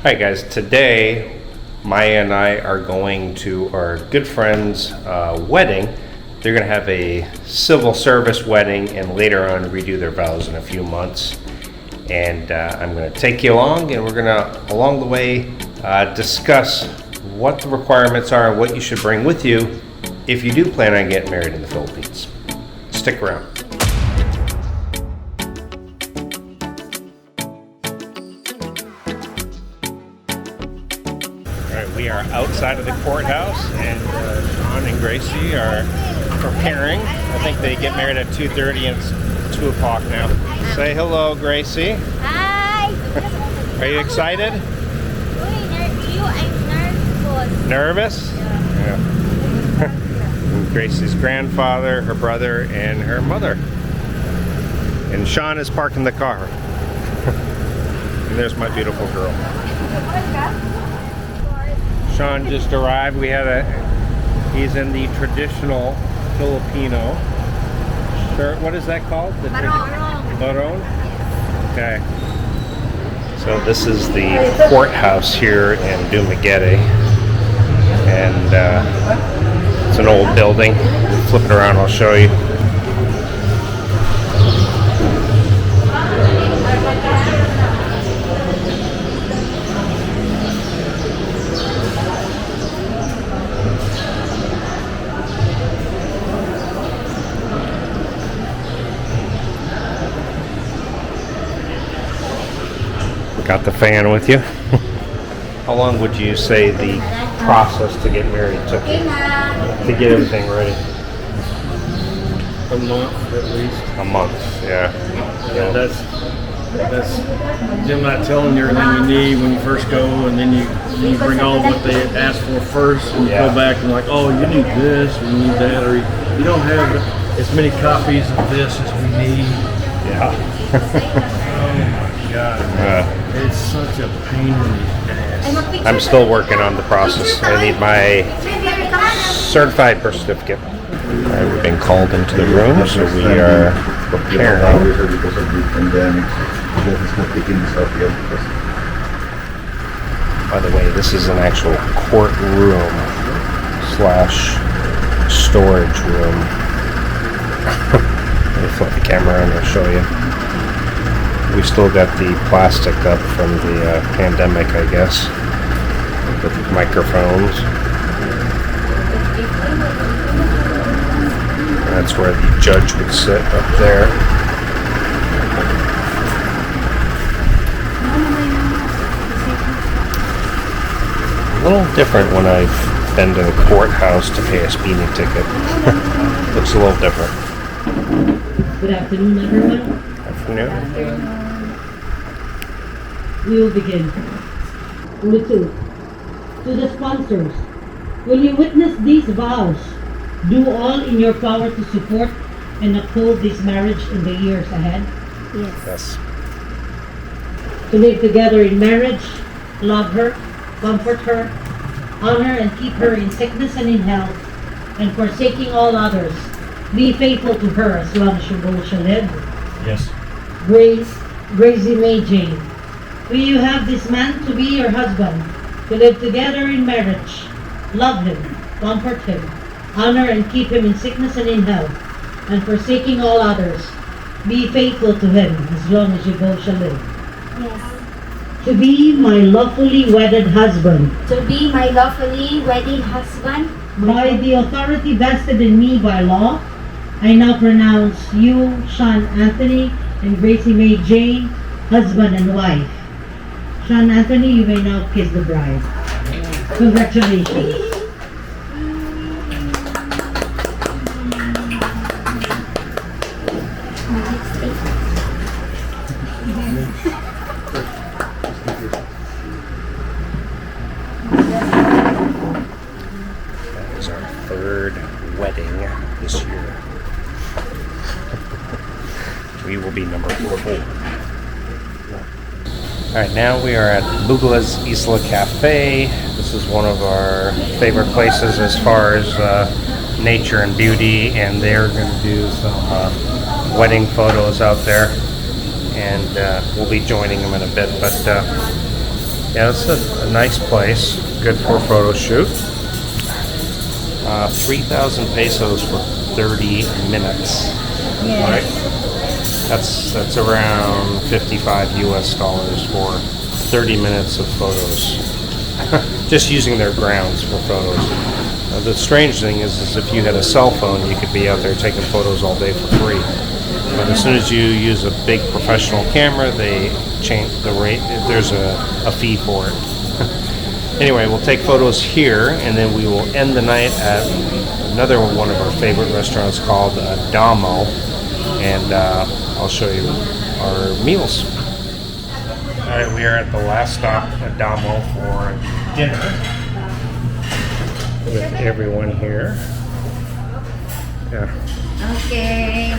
Hi guys, today Maya and I are going to our good friend's wedding. They're going to have a civil service wedding and later on redo their vows in a few months. And I'm going to take you along, and we're going to, along the way, discuss what the requirements are and what you should bring with you if you do plan on getting married in the Philippines. Stick around. We are outside of the courthouse, and Sean and Gracie are preparing. I think they get married at 2:30 and it's 2 o'clock now. Say hello, Gracie. Hi! Are you excited? I'm nervous. Nervous? Yeah. And Gracie's grandfather, her brother, and her mother. And Sean is parking the car. And there's my beautiful girl. Sean just arrived. He's in the traditional Filipino shirt. What is that called? The Barong. Okay. So this is the courthouse here in Dumaguete. And it's an old building. Flip it around, I'll show you. Got the fan with you. How long would you say the process to get married took you? To get everything ready? A month at least. A month, yeah. Yeah, that's them not telling you everything you need when you first go, and then you bring all what they asked for first, and you go back and like, oh, you need this, or you need that, or you don't have as many copies of this as we need. Yeah. Oh my God. It's such a pain in the ass. I'm still working on the process. I need my certified birth certificate. Alright, we've been called into the room, so we are preparing. By the way, this is an actual courtroom / storage room. Let me flip the camera and I'll show you. We still got the plastic up from the pandemic, I guess, with microphones. That's where the judge would sit up there. A little different when I've been to the courthouse to pay a speeding ticket. Looks a little different. Good afternoon, everyone. Afternoon. We will begin. Number 2. To the sponsors, will you witness these vows? Do all in your power to support and uphold this marriage in the years ahead. Yes. To live together in marriage, love her, comfort her, honor and keep her in sickness and in health, and forsaking all others, be faithful to her as long as you both shall live. Yes. Gracie May Jane. Will you have this man to be your husband, to live together in marriage, love him, comfort him, honor and keep him in sickness and in health, and forsaking all others, be faithful to him as long as you both shall live? Yes. To be my lawfully wedded husband, To be my lawfully wedded husband, by the authority vested in me by law, I now pronounce you, Sean Anthony and Gracie May Jane, husband and wife. Sean Anthony, you may now kiss the bride. Congratulations. That is our third wedding this year. We will be number 4. Alright, now we are at Bugla's Isla Cafe. This is one of our favorite places as far as nature and beauty, and they're going to do some wedding photos out there, and we'll be joining them in a bit. But Yeah, it's a nice place. Good for a photo shoot. 3,000 pesos for 30 minutes. Right? That's around 55 US dollars for 30 minutes of photos. Just using their grounds for photos. The strange thing is if you had a cell phone, you could be out there taking photos all day for free. But as soon as you use a big professional camera, they change the rate. There's a fee for it. Anyway, we'll take photos here, and then we will end the night at another one of our favorite restaurants called Damo, and I'll show you our meals. All right, we are at the last stop at Damo for dinner with everyone here. Yeah. Okay.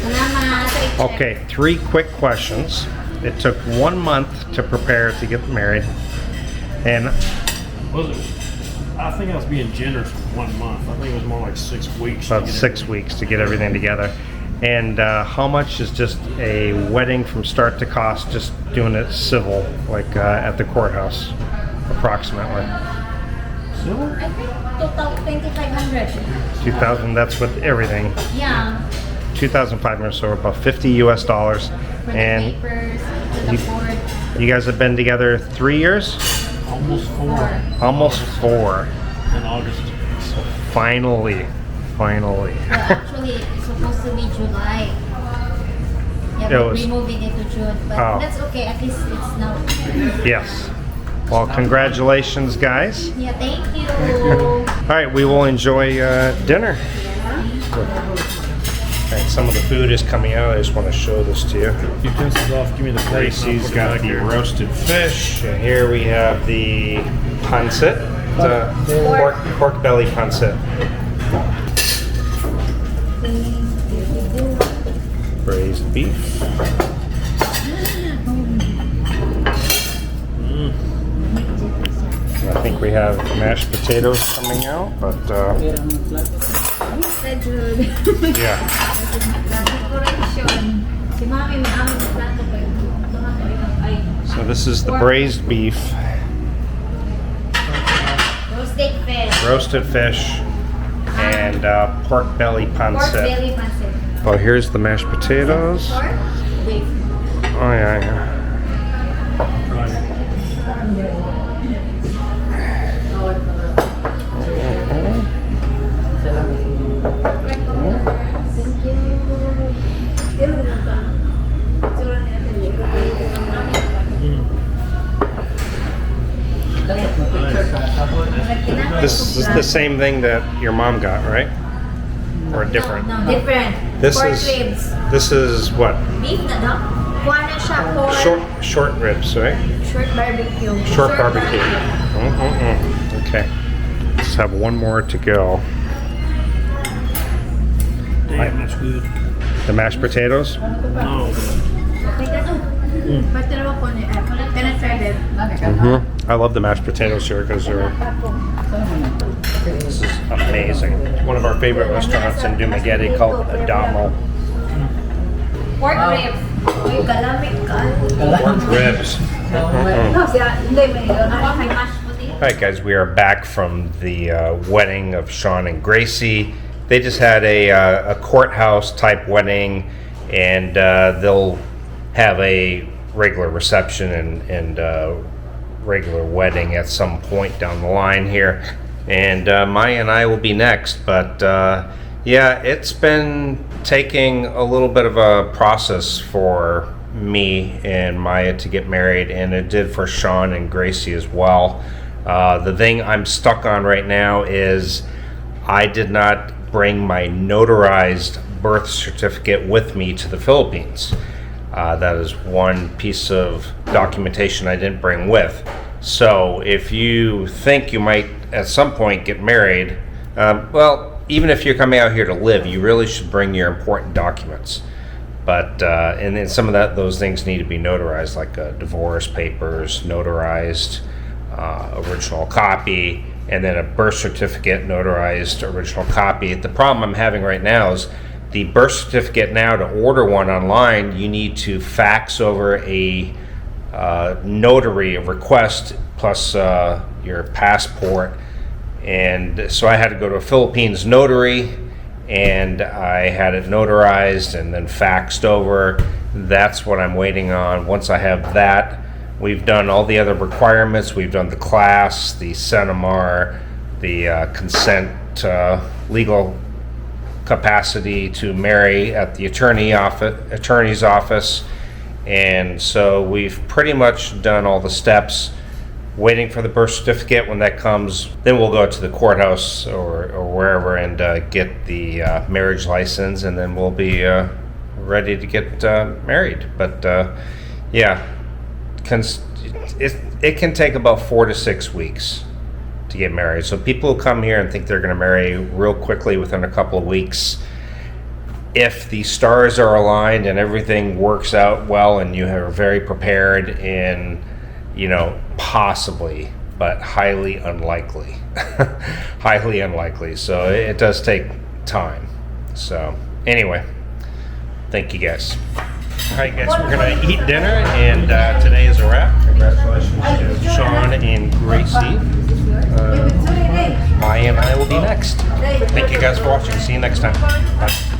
Salamat. Okay, 3 quick questions. It took 1 month to prepare to get married, and Was it? I think I was being generous with 1 month. I think it was more like 6 weeks. about 6 weeks to get everything together. And how much is just a wedding from start to cost, just doing it civil, like at the courthouse, approximately? Silver? I think total 2,500. 2,000, that's with everything. Yeah. 2,500, so about 50 US dollars. For the And papers, to the board. you guys have been together 3 years? Almost 4 Almost 4. in August. Finally. Well, actually, it's supposed to be July. Yeah, It but was- we're moving it to June. But Oh. that's okay. At least it's now. Yes. Well, congratulations, guys. Yeah, thank you. All right, we will enjoy dinner. And some of the food is coming out. I just want to show this to you. Utensils off, give me the plate. Gracie's got the roasted fish, and here we have the pancit, the pork belly pancit. Braised beef. I think we have mashed potatoes coming out, but yeah. Si Mami may aming plato pa yun. Ay, So this is the braised beef, roasted fish. roasted fish, and pork belly Pork pancit. belly pancit. Well, here's the mashed potatoes. Pork beef. Oh yeah, yeah. This is the same thing that your mom got, right? Or different? No, different. This pork is ribs. this is what? Beef na, no? Kuha na siya pork. Short ribs, right? Short barbecue. Short barbecue. Okay. Let's have one more to go. Damn, that's good. The mashed potatoes. No. Can I try that? I love the mashed potatoes here because this is amazing. One of our favorite restaurants in Dumaguete called Damo. Pork ribs. Uy, galamig ka. Pork ribs. No, siya, hindi, may mashed potato. All right, guys, we are back from the wedding of Sean and Gracie. They just had a courthouse type wedding, and they'll have a regular reception and regular wedding at some point down the line here. And Maya and I will be next, but yeah, it's been taking a little bit of a process for me and Maya to get married, and it did for Sean and Gracie as well. The thing I'm stuck on right now is I did not bring my notarized birth certificate with me to the Philippines. That is one piece of documentation I didn't bring with. So if you think you might at some point get married, well, even if you're coming out here to live, you really should bring your important documents. But and then some of those things need to be notarized, like divorce papers, notarized original copy, and then a birth certificate notarized original copy. The problem I'm having right now is the birth certificate. Now, to order one online, you need to fax over a notary request plus your passport. And so I had to go to a Philippines notary, and I had it notarized and then faxed over. That's what I'm waiting on. Once I have that, we've done all the other requirements. We've done the class, the Senemar, the consent, legal capacity to marry at the attorney's office. And so we've pretty much done all the steps, waiting for the birth certificate. When that comes, then we'll go to the courthouse or wherever and get the marriage license, and then we'll be ready to get married. But yeah, it can take about 4 to 6 weeks to get married. So people who come here and think they're going to marry real quickly within a couple of weeks, if the stars are aligned and everything works out well and you are very prepared, and possibly, but highly unlikely. Highly unlikely. So it does take time. So anyway, thank you guys. All right, guys, we're going to eat dinner, and today is a wrap. Congratulations to Sean and Gracie. Maya and I will be next. Thank you guys for watching. See you next time. Bye.